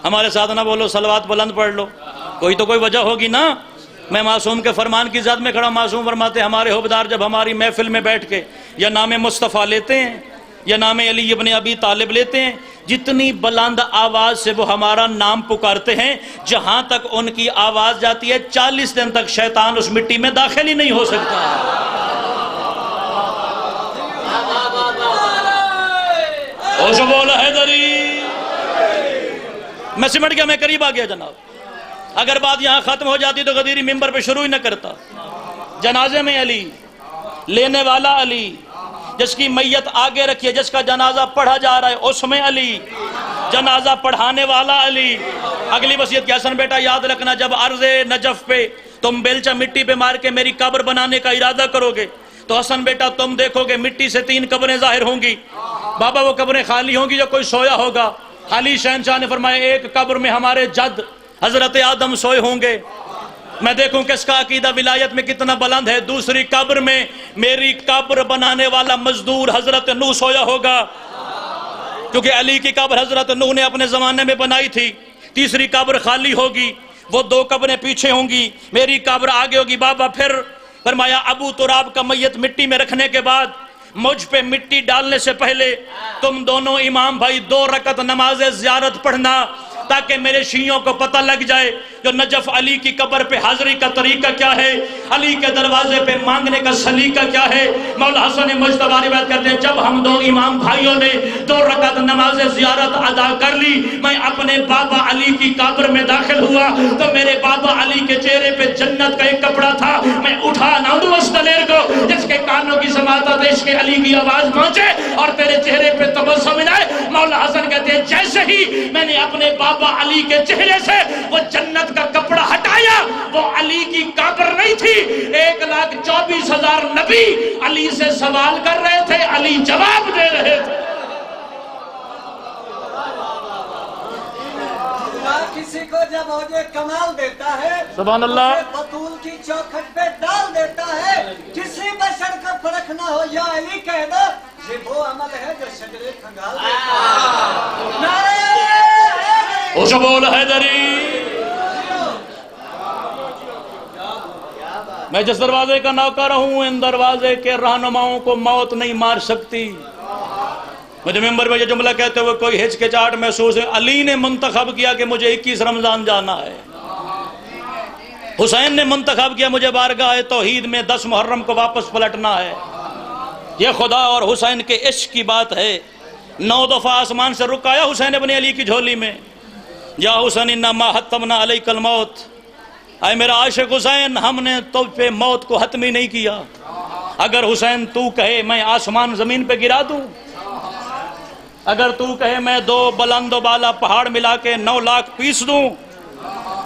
ہمارے ساتھ نہ بولو، صلوات بلند پڑھ لو، کوئی تو کوئی وجہ ہوگی نا۔ میں معصوم کے فرمان کی ذات میں کھڑا، معصوم فرماتے ہمارے حبدار جب ہماری محفل میں بیٹھ کے یا نام مصطفیٰ لیتے ہیں یا نام علی ابن ابی طالب لیتے ہیں، جتنی بلند آواز سے وہ ہمارا نام پکارتے ہیں، جہاں تک ان کی آواز جاتی ہے 40 دن تک شیطان اس مٹی میں داخل ہی نہیں ہو سکتا۔ اوشو بول حیدری، میں سمٹ گیا، میں قریب آ گیا جناب۔ اگر بات یہاں ختم ہو جاتی تو غدیری ممبر پہ شروع ہی نہ کرتا۔ جنازے میں علی، لینے والا علی، جس کی میت آگے رکھیے، جس کا جنازہ پڑھا جا رہا ہے اس میں علی، جنازہ پڑھانے والا علی۔ اگلی وصیت کہ حسن بیٹا یاد رکھنا جب عرض نجف پہ تم بیلچہ مٹی پہ مار کے میری قبر بنانے کا ارادہ کرو گے تو حسن بیٹا تم دیکھو گے مٹی سے 3 قبریں ظاہر ہوں گی۔ بابا وہ قبریں خالی ہوں گی جو کوئی سویا ہوگا۔ علی شہنشاہ نے فرمایا ایک قبر میں ہمارے جد حضرت آدم سوئے ہوں گے، میں دیکھوں کس کا عقیدہ ولایت میں کتنا بلند ہے۔ دوسری قبر میں میری قبر بنانے والا مزدور حضرت نوح سویا ہوگا، کیونکہ علی کی قبر حضرت نوح نے اپنے زمانے میں بنائی تھی۔ تیسری قبر خالی ہوگی، وہ 2 قبریں پیچھے ہوں گی، میری قبر آگے ہوگی۔ بابا پھر فرمایا ابو تراب کا میت مٹی میں رکھنے کے بعد مجھ پہ مٹی ڈالنے سے پہلے تم دونوں امام بھائی 2 رکعت نماز زیارت پڑھنا، تاکہ میرے شیعوں کو پتہ لگ جائے جو نجف علی کی قبر پہ حاضری کا طریقہ کیا ہے، علی کے دروازے پہ مانگنے کا سلیقہ کیا ہے۔ مولا حسن مجتبی روایت کرتے ہیں جب ہم دو امام بھائیوں نے 2 رکعت نماز زیارت ادا کر لی، میں اپنے بابا علی کی قبر میں داخل ہوا تو میرے بابا علی کے چہرے پہ جنت کا ایک کپڑا تھا، میں اٹھا نہ دوں اس دلیر کو جس کے کانوں کی سماعت عشق علی کی آواز پہنچے اور تیرے چہرے پہ تبسم آئے۔ مولا حسن کہتے ہیں جیسے ہی میں نے اپنے بابا علی کے چہرے سے وہ جنت کا کپڑا ہٹایا، وہ علی کی قبر نہیں تھی، 1,24,000 نبی علی سے سوال کر رہے تھے، علی جواب دے رہے تھے۔ کسی کو جب عوجِ کمال دیتا ہے سبحان اللہ، اسے بطول کی چوکھٹ پہ ڈال دیتا ہے، کسی بشر کا فرق نہ ہو یا علی کہہ دو، یہ وہ عمل ہے جو شجرے کھنگال دیتا ہے۔ نعرہ اوشو بول حیدری۔ میں جس دروازے کا نوکر ہوں ان دروازے کے رہنماؤں کو موت نہیں مار سکتی۔ مجھے ممبر میں یہ جملہ کہتے ہوئے کوئی ہچکچاہٹ محسوس ہے، علی نے منتخب کیا کہ مجھے 21 رمضان جانا ہے، حسین نے منتخب کیا مجھے بارگاہ توحید میں 10 محرم کو واپس پلٹنا ہے۔ یہ خدا اور حسین کے عشق کی بات ہے۔ 9 دفعہ آسمان سے رکایا حسین ابن علی کی جھولی میں، یا حسین انما حتمنا علیک الموت، اے میرا عاشق حسین ہم نے تجھ پہ موت کو حتمی نہیں کیا، اگر حسین تو کہے میں آسمان زمین پہ گرا دوں، اگر تو کہے میں 2 بلند و بالا پہاڑ ملا کے 9 لاکھ پیس دوں،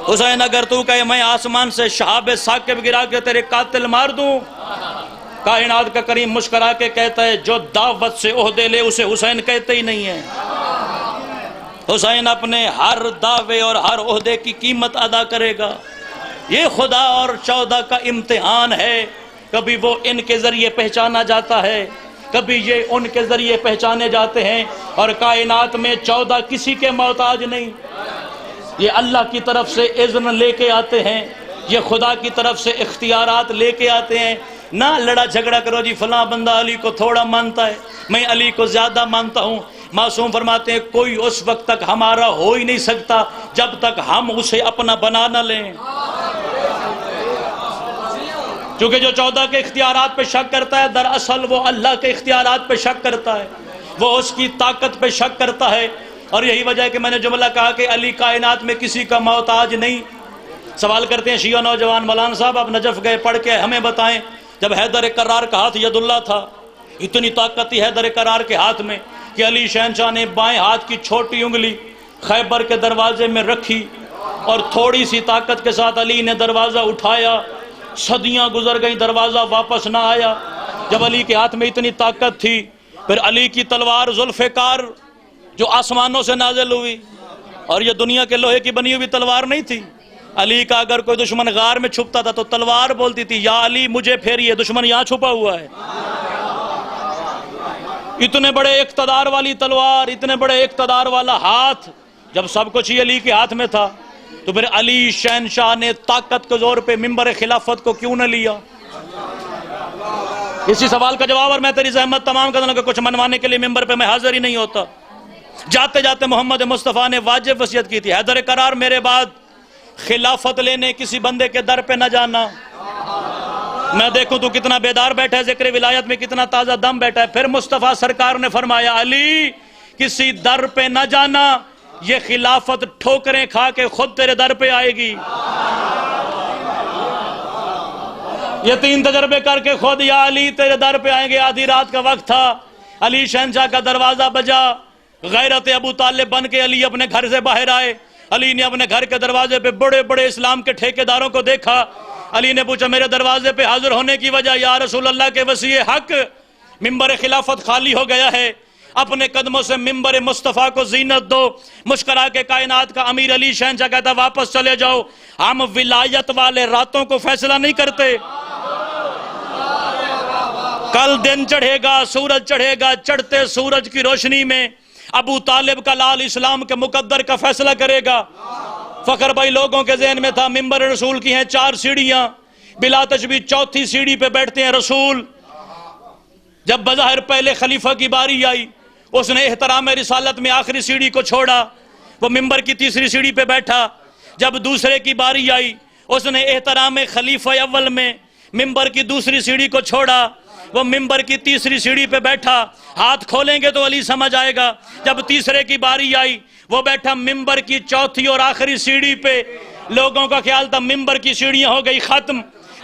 حسین اگر تو کہے میں آسمان سے شہاب ثاقب گرا کے تیرے قاتل مار دوں۔ کائنات کا کریم مسکرا کے کہتا ہے جو دعوت سے عہدے لے اسے حسین کہتے ہی نہیں ہے۔ حسین اپنے ہر دعوے اور ہر عہدے کی قیمت ادا کرے گا۔ یہ خدا اور 14 کا امتحان ہے، کبھی وہ ان کے ذریعے پہچانا جاتا ہے، کبھی یہ ان کے ذریعے پہچانے جاتے ہیں، اور کائنات میں 14 کسی کے محتاج نہیں، یہ اللہ کی طرف سے اذن لے کے آتے ہیں، یہ خدا کی طرف سے اختیارات لے کے آتے ہیں۔ نہ لڑا جھگڑا کرو جی فلاں بندہ علی کو تھوڑا مانتا ہے میں علی کو زیادہ مانتا ہوں۔ معصوم فرماتے ہیں کوئی اس وقت تک ہمارا ہو ہی نہیں سکتا جب تک ہم اسے اپنا بنا نہ لیں، کیونکہ جو 14 کے اختیارات پہ شک کرتا ہے دراصل وہ اللہ کے اختیارات پہ شک کرتا ہے، وہ اس کی طاقت پہ شک کرتا ہے۔ اور یہی وجہ ہے کہ میں نے جملہ کہا کہ علی کائنات میں کسی کا محتاج نہیں۔ سوال کرتے ہیں شیعہ نوجوان مولانا صاحب آپ نجف گئے پڑھ کے ہمیں بتائیں جب حیدر کرار کا ہاتھ ید اللہ تھا، اتنی طاقت تھی حیدر کرار کے ہاتھ میں کہ علی شہنشاہ نے بائیں ہاتھ کی چھوٹی انگلی خیبر کے دروازے میں رکھی اور تھوڑی سی طاقت کے ساتھ علی نے دروازہ اٹھایا، صدیاں گزر گئیں دروازہ واپس نہ آیا۔ جب علی کے ہاتھ میں اتنی طاقت تھی پھر علی کی تلوار ذوالفقار جو آسمانوں سے نازل ہوئی، اور یہ دنیا کے لوہے کی بنی ہوئی تلوار نہیں تھی، علی کا اگر کوئی دشمن غار میں چھپتا تھا تو تلوار بولتی تھی یا علی مجھے پھیریے دشمن یہاں چھپا ہوا ہے۔ اتنے بڑے اقتدار والی تلوار، اتنے بڑے اقتدار والا ہاتھ، جب سب کچھ ہی علی کے ہاتھ میں تھا تو پھر علی شہنشاہ نے طاقت کے زور پہ ممبر خلافت کو کیوں نہ لیا؟ اسی سوال کا جواب، اور میں تیری زحمت تمام کرنے کہ کچھ منوانے کے لیے ممبر پہ میں حاضر ہی نہیں ہوتا۔ جاتے جاتے محمد مصطفیٰ نے واجب وصیت کی تھی حیدر کرار میرے بعد خلافت لینے کسی بندے کے در پہ نہ جانا، میں دیکھوں تو کتنا بیدار بیٹھا ہے، ذکر ولایت میں کتنا تازہ دم بیٹھا ہے۔ پھر مصطفیٰ سرکار نے فرمایا علی کسی در پہ نہ جانا، یہ خلافت ٹھوکریں کھا کے خود تیرے در پہ آئے گی۔ یہ 3 تجربے کر کے خود یا علی تیرے در پہ آئیں گے۔ آدھی رات کا وقت تھا، علی شہنشاہ کا دروازہ بجا، غیرت ابو طالب بن کے علی اپنے گھر سے باہر آئے۔ علی نے اپنے گھر کے دروازے پہ بڑے بڑے اسلام کے ٹھیکیداروں کو دیکھا۔ علی نے پوچھا میرے دروازے پہ حاضر ہونے کی وجہ؟ یا رسول اللہ کے وسیع حق ممبر خلافت خالی ہو گیا ہے، اپنے قدموں سے ممبر مصطفیٰ کو زینت دو۔ مسکرا کے کائنات کا امیر علی شہنشاہ کہتا واپس چلے جاؤ، ہم ولایت والے راتوں کو فیصلہ نہیں کرتے، کل دن چڑھے گا، سورج چڑھے گا، چڑھتے سورج کی روشنی میں ابو طالب کا لال اسلام کے مقدر کا فیصلہ کرے گا۔ فخر بھائی لوگوں کے ذہن میں تھا ممبر رسول کی ہیں 4 سیڑھیاں، بلا تشبیہ 4تھی سیڑھی پہ بیٹھتے ہیں رسول۔ جب بظاہر پہلے خلیفہ کی باری آئی، اس نے احترام رسالت میں آخری سیڑھی کو چھوڑا، وہ ممبر کی تیسری سیڑھی پہ بیٹھا. جب دوسرے کی باری آئی اس نے احترام خلیفہ اول میں ممبر کی دوسری سیڑھی کو چھوڑا. وہ ممبر کی تیسری سیڑھی پہ بیٹھا. ہاتھ کھولیں گے تو علی سمجھ آئے گا. جب تیسرے کی باری آئی وہ بیٹھا ممبر کی چوتھی اور آخری سیڑھی پہ. لوگوں کا خیال تھا ممبر کی سیڑھیاں ہو گئی ختم.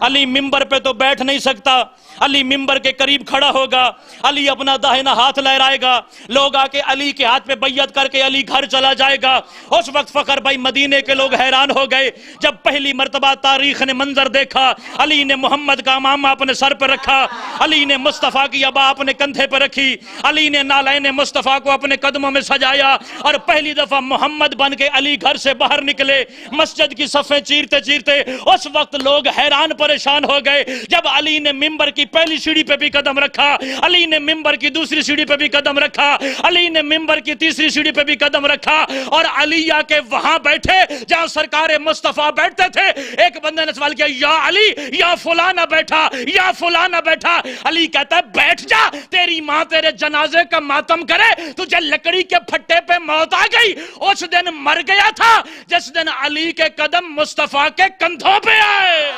علی ممبر پہ تو بیٹھ نہیں سکتا. علی ممبر کے قریب کھڑا ہوگا. علی اپنا داہنا ہاتھ لہرائے گا. لوگ آ کے علی کے ہاتھ پہ بیعت کر کے علی گھر چلا جائے گا. اس وقت فخر بھائی مدینے کے لوگ حیران ہو گئے جب پہلی مرتبہ تاریخ نے منظر دیکھا. علی نے محمد کا امامہ اپنے سر پہ رکھا. علی نے مصطفیٰ کی ابا اپنے کندھے پہ رکھی. علی نے نالین مصطفیٰ کو اپنے قدموں میں سجایا اور پہلی دفعہ محمد بن کے علی گھر سے باہر نکلے. مسجد کی صفیں چیرتے چیرتے اس وقت لوگ حیران پریشان ہو گئے جب علی نے ممبر کی پہلی سیڑھی پہ بھی قدم رکھا. علی نے ممبر کی دوسری سیڑھی پہ بھی قدم رکھا. علی نے ممبر کی تیسری سیڑھی پہ بھی قدم رکھا. اور علی آ کے وہاں بیٹھے جہاں سرکار مصطفیٰ بیٹھتے تھے. ایک بندے نے سوال کیا یا علی یا فلانا بیٹھا یا فلانا بیٹھا. علی کہتا ہے بیٹھ جا, تیری ماں تیرے جنازے کا ماتم کرے, تجھے لکڑی کے پھٹے پہ موت آ گئی. اس دن مر گیا تھا جس دن علی کے قدم مصطفیٰ کے کندھوں پہ آئے.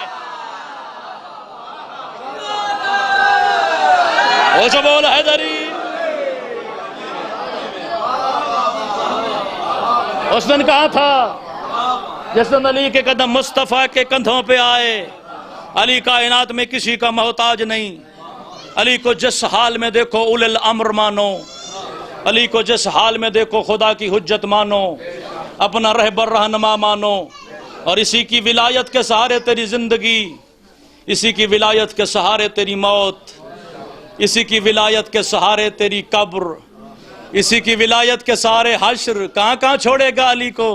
وہ جو بول حیدری اس دن کہا تھا جس دن علی کے قدم مصطفیٰ کے کندھوں پہ آئے. علی کائنات میں کسی کا محتاج نہیں. علی کو جس حال میں دیکھو اولو الامر مانو. علی کو جس حال میں دیکھو خدا کی حجت مانو, اپنا رہبر رہنما مانو. اور اسی کی ولایت کے سہارے تیری زندگی, اسی کی ولایت کے سہارے تیری موت, اسی کی ولایت کے سہارے تیری قبر, اسی کی ولایت کے سہارے حشر. کہاں کہاں چھوڑے گا علی کو,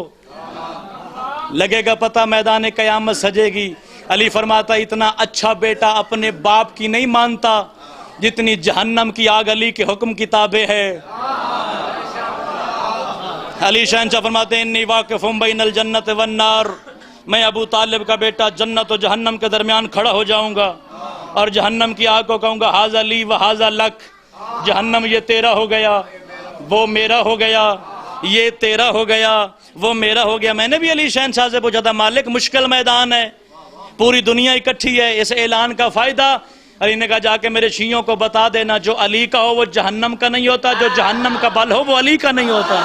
لگے گا پتہ میدان قیامت سجے گی. علی فرماتا اتنا اچھا بیٹا اپنے باپ کی نہیں مانتا جتنی جہنم کی آگ علی کے حکم کی تابع ہے. علی شہنشاہ فرماتے ہیں انی واقف بین الجنت والنار. میں ابو طالب کا بیٹا جنت و جہنم کے درمیان کھڑا ہو جاؤں گا اور جہنم کی آگ کو کہوں گا ھذا لی و ھذا لک. جہنم یہ تیرا ہو گیا, وہ میرا ہو گیا. یہ تیرا ہو گیا, وہ میرا ہو گیا. میں نے بھی علی شہنشاہ سے پوچھا تھا مالک مشکل میدان ہے, پوری دنیا اکٹھی ہے, اس اعلان کا فائدہ. علی نے کہا جا کے میرے شیعوں کو بتا دینا جو علی کا ہو وہ جہنم کا نہیں ہوتا, جو جہنم کا بل ہو وہ علی کا نہیں ہوتا.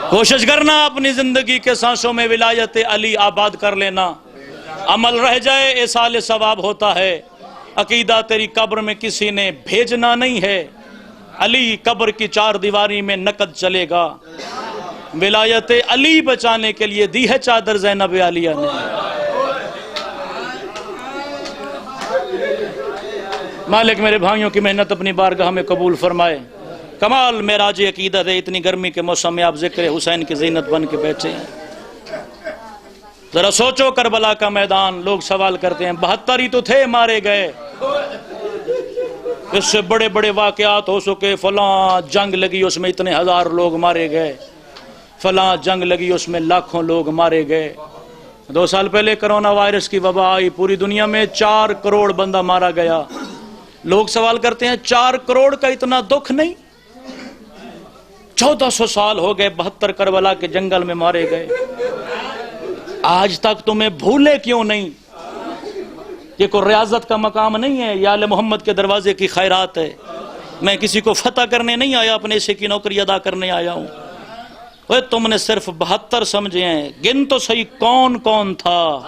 کوشش کرنا اپنی زندگی کے سانسوں میں ولایت علی آباد کر لینا. عمل رہ جائے ایصال ثواب ہوتا ہے. عقیدہ تیری قبر میں کسی نے بھیجنا نہیں ہے. علی قبر کی چار دیواری میں نقد چلے گا. ولایت علی بچانے کے لیے دی ہے چادر زینب عالیہ نے. مالک میرے بھائیوں کی محنت اپنی بارگاہ میں قبول فرمائے. کمال معراج عقیدت ہے. اتنی گرمی کے موسم میں آپ ذکر حسین کی زینت بن کے بیٹھے ہیں. ذرا سوچو کربلا کا میدان. لوگ سوال کرتے ہیں 72 ہی تو تھے مارے گئے, اس سے بڑے بڑے واقعات ہو سکے. فلاں جنگ لگی اس میں اتنے ہزار لوگ مارے گئے, فلاں جنگ لگی اس میں لاکھوں لوگ مارے گئے. 2 سال پہلے کرونا وائرس کی وبا آئی, پوری دنیا میں 4 کروڑ بندہ مارا گیا. لوگ سوال کرتے ہیں 4 کروڑ کا اتنا دکھ نہیں؟ 1400 سال ہو گئے 72 کربلا کے جنگل میں مارے گئے. آج تک تمہیں بھولے کیوں نہیں؟ یہ کوئی ریاضت کا مقام نہیں ہے, یا آل محمد کے دروازے کی خیرات ہے. میں کسی کو فتح کرنے نہیں آیا, اپنے حصے کی نوکری ادا کرنے آیا ہوں. تم نے صرف 72 سمجھے ہیں, گن تو صحیح کون کون تھا.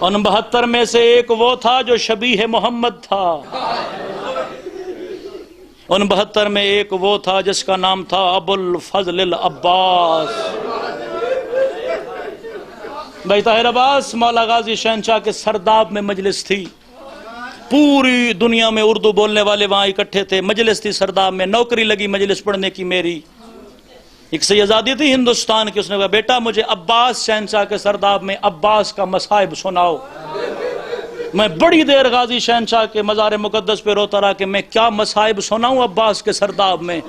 ان 72 میں سے ایک وہ تھا جو شبیہ محمد تھا. ان 72 میں ایک وہ تھا جس کا نام تھا ابو الفضل العباس. بھائی طاہر عباس مولا غازی شہنشاہ کے سرداب میں مجلس تھی. پوری دنیا میں اردو بولنے والے وہاں اکٹھے تھے. مجلس تھی سرداب میں, نوکری لگی مجلس پڑھنے کی میری. ایک سیدزادی تھی ہندوستان کی, اس نے کہا بیٹا مجھے عباس شہنشاہ کے سرداب میں عباس کا مصائب سناؤ. میں بڑی دیر غازی شہنشاہ کے مزار مقدس پہ روتا رہا کہ میں کیا مصائب سناؤں عباس کے سرداب میں.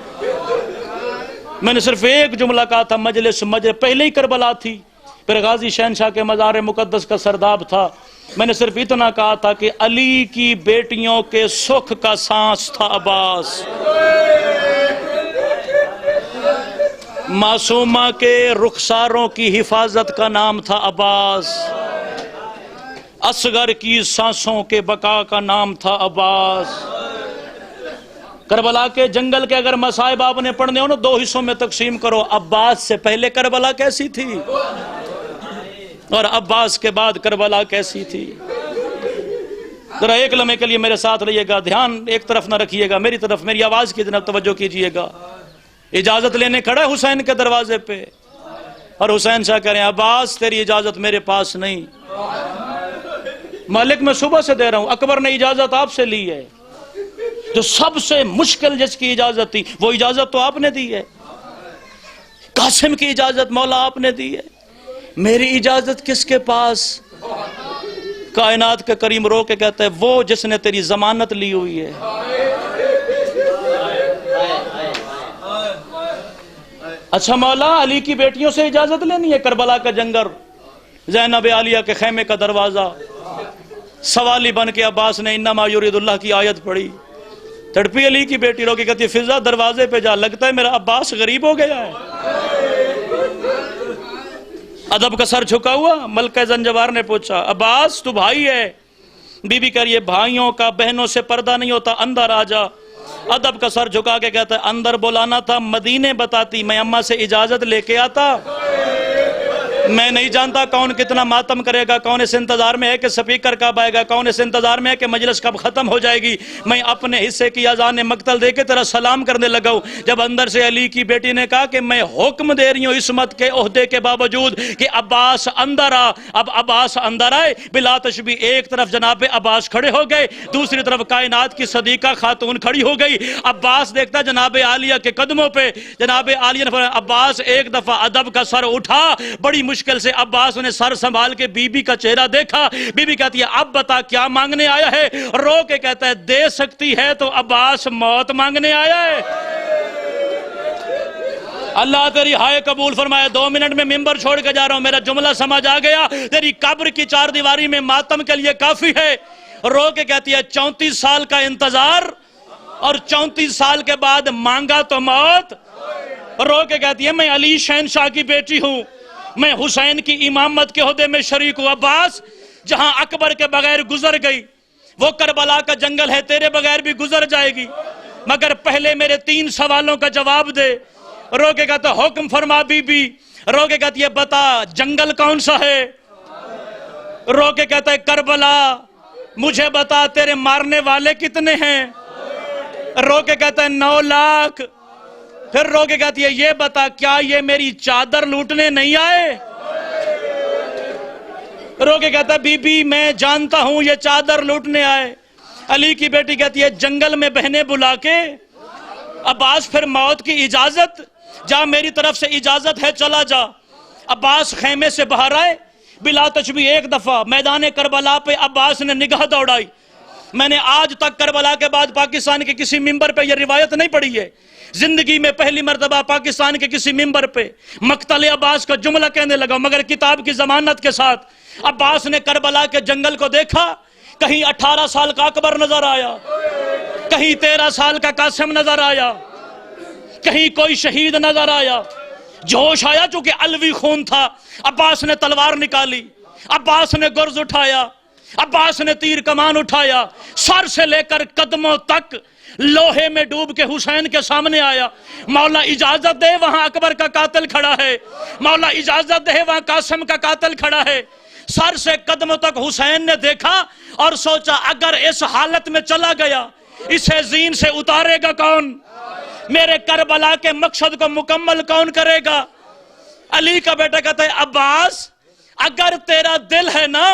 میں نے صرف ایک جملہ کہا تھا مجلس. پہلے ہی کربلا تھی, پھر غازی شہنشاہ کے مزار مقدس کا سرداب تھا. میں نے صرف اتنا کہا تھا کہ علی کی بیٹیوں کے سکھ کا سانس تھا عباس، معصومہ کے رخساروں کی حفاظت کا نام تھا عباس، اصغر کی سانسوں کے بقا کا نام تھا عباس۔ کربلا کے جنگل کے اگر مصائب آپ نے پڑھنے ہو نا 2 حصوں میں تقسیم کرو، عباس سے پہلے کربلا کیسی تھی اور عباس کے بعد کربلا کیسی تھی۔ ذرا ایک لمحے کے لیے میرے ساتھ رہیے گا، دھیان ایک طرف نہ رکھیے گا، میری طرف، میری آواز کی طرف توجہ کیجئے گا۔ اجازت لینے کھڑا ہے حسین کے دروازے پہ اور حسین شاہ کہہ رہے ہیں عباس تیری اجازت میرے پاس نہیں، مالک میں صبح سے دے رہا ہوں، اکبر نے اجازت آپ سے لی ہے، جو سب سے مشکل جس کی اجازت تھی وہ اجازت تو آپ نے دی ہے، قاسم کی اجازت مولا آپ نے دی ہے، میری اجازت کس کے پاس؟ کائنات کے کریم رو کے کہتا ہے وہ جس نے تیری ضمانت لی ہوئی ہے۔ اچھا مولا علی کی بیٹیوں سے اجازت لینی ہے، کربلا کا جنگل، زینب عالیہ کے خیمے کا دروازہ، سوالی بن کے عباس نے انما یرید اللہ کی آیت پڑھی، تڑپی علی کی بیٹی رو کے کہتی ہے فضا دروازے پہ جا، لگتا ہے میرا عباس غریب ہو گیا ہے۔ ادب کا سر جھکا ہوا، ملکہ زنجبار نے پوچھا عباس تو بھائی ہے؟ بی بی کہہ رہی ہے بھائیوں کا بہنوں سے پردہ نہیں ہوتا، اندر آ جا۔ ادب کا سر جھکا کے کہتا ہے اندر بلانا تھا مدینے بتاتی، میں اماں سے اجازت لے کے آتا۔ میں نہیں جانتا کون کتنا ماتم کرے گا، کون اس انتظار میں ہے کہ سپیکر کب آئے گا، کون اس انتظار میں ہے کہ مجلس کب ختم ہو جائے گی، میں اپنے حصے کی اذان مقتل دے کے تیرا سلام کرنے لگا ہوں، جب اندر سے علی کی بیٹی نے کہا کہ میں حکم دے رہی ہوں عصمت کے عہدے کے باوجود کہ عباس اندر آ۔ اب عباس اندر آئے، بلا تشبیہ ایک طرف جناب عباس کھڑے ہو گئے، دوسری طرف کائنات کی صدیقہ خاتون کھڑی ہو گئی۔ عباس دیکھتا جناب عالیہ کے قدموں پہ، جناب عالیہ نے فرمایا عباس ایک دفعہ ادب کا سر اٹھا، بڑی مشکل سے عباس نے سر سنبھال کے بی بی کا چہرہ دیکھا، بی بی کہتی ہے اب بتا کیا مانگنے آیا ہے؟ رو کے کہتا ہے دے سکتی ہے تو عباس موت مانگنے آیا ہے۔ اللہ تیری ہائے قبول فرمائے، 2 منٹ میں ممبر چھوڑ کے جا رہا ہوں، میرا جملہ سمجھ آ گیا، تیری قبر کی 4 دیواری میں ماتم کے لیے کافی ہے۔ رو کے کہتی ہے 34 سال کا انتظار اور 34 سال کے بعد مانگا تو موت۔ رو کے کہتی ہے میں علی شہنشاہ کی بیٹی ہوں، میں حسین کی امامت کے عہدے میں شریک ہوں، عباس جہاں اکبر کے بغیر گزر گئی وہ کربلا کا جنگل ہے، تیرے بغیر بھی گزر جائے گی، مگر پہلے میرے 3 سوالوں کا جواب دے۔ رو کے کہتا حکم فرما بی بی۔ رو کے کہتی ہے بتا جنگل کون سا ہے؟ رو کے کہتا ہے کربلا۔ مجھے بتا تیرے مارنے والے کتنے ہیں؟ رو کے کہتا ہے 9 لاکھ۔ پھر رو کے کہتی ہے یہ بتا کیا یہ میری چادر لوٹنے نہیں آئے؟ رو کے کہتا ہے بی بی میں جانتا ہوں یہ چادر لوٹنے آئے۔ علی کی بیٹی کہتی ہے جنگل میں بہنے بلا کے عباس پھر موت کی اجازت؟ جا میری طرف سے اجازت ہے چلا جا۔ عباس خیمے سے باہر آئے، بلا تشبیہ ایک دفعہ میدان کربلا پہ عباس نے نگاہ دوڑائی۔ میں نے آج تک کربلا کے بعد پاکستان کے کسی ممبر پہ یہ روایت نہیں پڑھی ہے، زندگی میں پہلی مرتبہ پاکستان کے کسی ممبر پہ مقتل عباس کا جملہ کہنے لگا، مگر کتاب کی ضمانت کے ساتھ۔ عباس نے کربلا کے جنگل کو دیکھا، کہیں 18 سال کا اکبر نظر آیا، کہیں 13 سال کا قاسم نظر آیا، کہیں کوئی شہید نظر آیا۔ جوش آیا چونکہ علوی خون تھا، عباس نے تلوار نکالی، عباس نے گرز اٹھایا، عباس نے تیر کمان اٹھایا، سر سے لے کر قدموں تک لوہے میں ڈوب کے حسین کے سامنے آیا۔ مولا اجازت دے وہاں اکبر کا قاتل کھڑا ہے، مولا اجازت دے وہاں قاسم کا قاتل کھڑا ہے۔ سر سے قدموں تک حسین نے دیکھا اور سوچا اگر اس حالت میں چلا گیا اسے زین سے اتارے گا کون؟ میرے کربلا کے مقصد کو مکمل کون کرے گا؟ علی کا بیٹا کہتا ہے عباس اگر تیرا دل ہے نا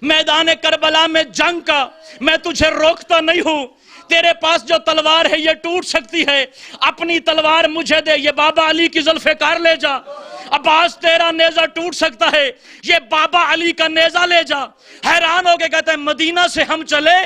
میدان کربلا میں جنگ کا، میں تجھے روکتا نہیں ہوں، تیرے پاس جو تلوار ہے یہ ٹوٹ سکتی ہے، اپنی تلوار مجھے دے، یہ بابا علی کی ذوالفقار لے جا۔ عباس تیرا نیزہ ٹوٹ سکتا ہے، یہ بابا علی کا نیزہ لے جا۔ حیران ہو کے کہتے ہیں مدینہ سے ہم چلے،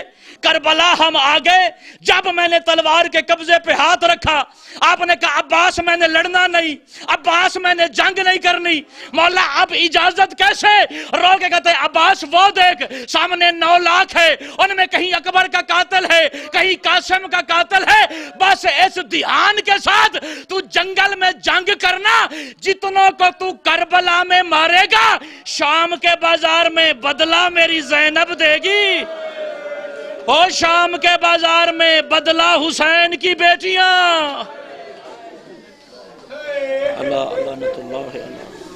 کربلا ہم آگے، جب میں نے تلوار کے قبضے پہ ہاتھ رکھا آپ نے کہا عباس میں نے لڑنا نہیں، عباس میں نے جنگ نہیں کرنی، مولا اب اجازت کیسے؟ رو کے کہتے ہیں عباس وہ دیکھ سامنے 9 لاکھ ہے، ان میں کہیں اکبر کا قاتل ہے، کہیں قاسم کا قاتل ہے، بس اس دھیان کے ساتھ تو جنگل میں جنگ کرنا، جتنوں کو تو کربلا میں مارے گا شام کے بازار میں بدلہ میری زینب دے گی۔ او شام کے بازار میں بدلہ حسین کی بیٹیاں۔ اللہ اللہ نت اللہ